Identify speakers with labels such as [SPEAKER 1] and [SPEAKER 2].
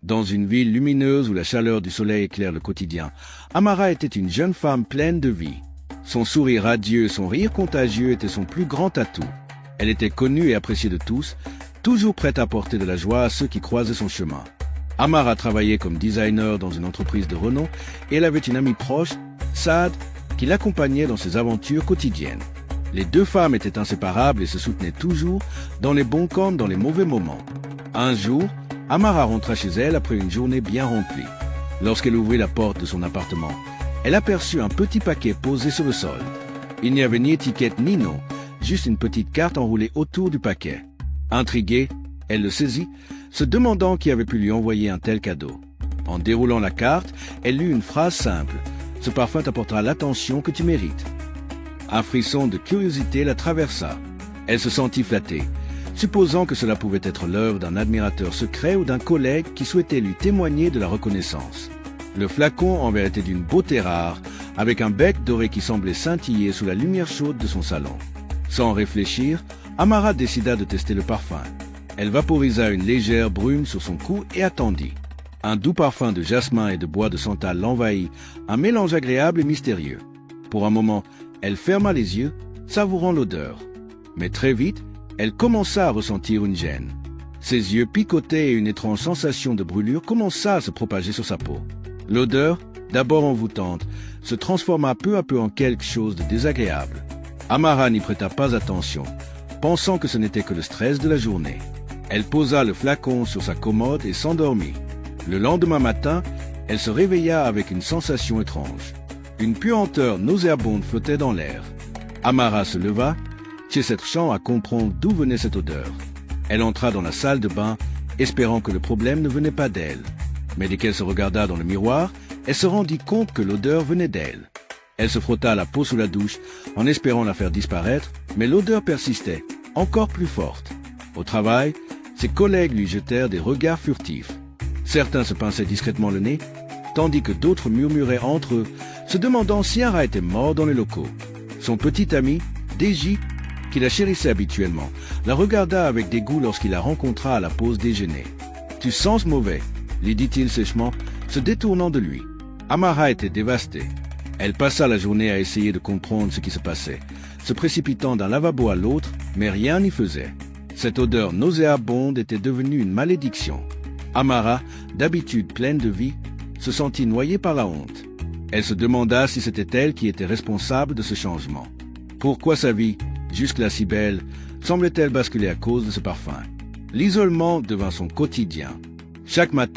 [SPEAKER 1] Dans une ville lumineuse où la chaleur du soleil éclaire le quotidien, Amara était une jeune femme pleine de vie. Son sourire radieux, son rire contagieux étaient son plus grand atout. Elle était connue et appréciée de tous, toujours prête à apporter de la joie à ceux qui croisaient son chemin. Amara travaillait comme designer dans une entreprise de renom et elle avait une amie proche, Saad, qui l'accompagnait dans ses aventures quotidiennes. Les deux femmes étaient inséparables et se soutenaient toujours, dans les bons comme dans les mauvais moments. Un jour, Amara rentra chez elle après une journée bien remplie. Lorsqu'elle ouvrit la porte de son appartement, elle aperçut un petit paquet posé sur le sol. Il n'y avait ni étiquette ni nom, juste une petite carte enroulée autour du paquet. Intriguée, elle le saisit, se demandant qui avait pu lui envoyer un tel cadeau. En déroulant la carte, elle lut une phrase simple. « Ce parfum t'apportera l'attention que tu mérites. » Un frisson de curiosité la traversa. Elle se sentit flattée, supposant que cela pouvait être l'œuvre d'un admirateur secret ou d'un collègue qui souhaitait lui témoigner de la reconnaissance. Le flacon en vérité d'une beauté rare, avec un bec doré qui semblait scintiller sous la lumière chaude de son salon. Sans réfléchir, Amara décida de tester le parfum. Elle vaporisa une légère brume sur son cou et attendit. Un doux parfum de jasmin et de bois de santal l'envahit, un mélange agréable et mystérieux. Pour un moment, elle ferma les yeux, savourant l'odeur. Mais très vite, elle commença à ressentir une gêne. Ses yeux picotaient et une étrange sensation de brûlure commença à se propager sur sa peau. L'odeur, d'abord envoûtante, se transforma peu à peu en quelque chose de désagréable. Amara n'y prêta pas attention, pensant que ce n'était que le stress de la journée. Elle posa le flacon sur sa commode et s'endormit. Le lendemain matin, elle se réveilla avec une sensation étrange. Une puanteur nauséabonde flottait dans l'air. Amara se leva, cherchant à comprendre d'où venait cette odeur. Elle entra dans la salle de bain, espérant que le problème ne venait pas d'elle. Mais dès qu'elle se regarda dans le miroir, elle se rendit compte que l'odeur venait d'elle. Elle se frotta la peau sous la douche, en espérant la faire disparaître, mais l'odeur persistait, encore plus forte. Au travail, ses collègues lui jetèrent des regards furtifs. Certains se pinçaient discrètement le nez, tandis que d'autres murmuraient entre eux, se demandant si un rat était mort dans les locaux. Son petit ami, Deji, qui la chérissait habituellement, la regarda avec dégoût lorsqu'il la rencontra à la pause déjeuner. « Tu sens mauvais », lui dit-il sèchement, se détournant de lui. Amara était dévastée. Elle passa la journée à essayer de comprendre ce qui se passait, se précipitant d'un lavabo à l'autre, mais rien n'y faisait. Cette odeur nauséabonde était devenue une malédiction. Amara, d'habitude pleine de vie, se sentit noyée par la honte. Elle se demanda si c'était elle qui était responsable de ce changement. Pourquoi sa vie, jusque-là si belle, semblait-elle basculer à cause de ce parfum? L'isolement devint son quotidien. Chaque matin,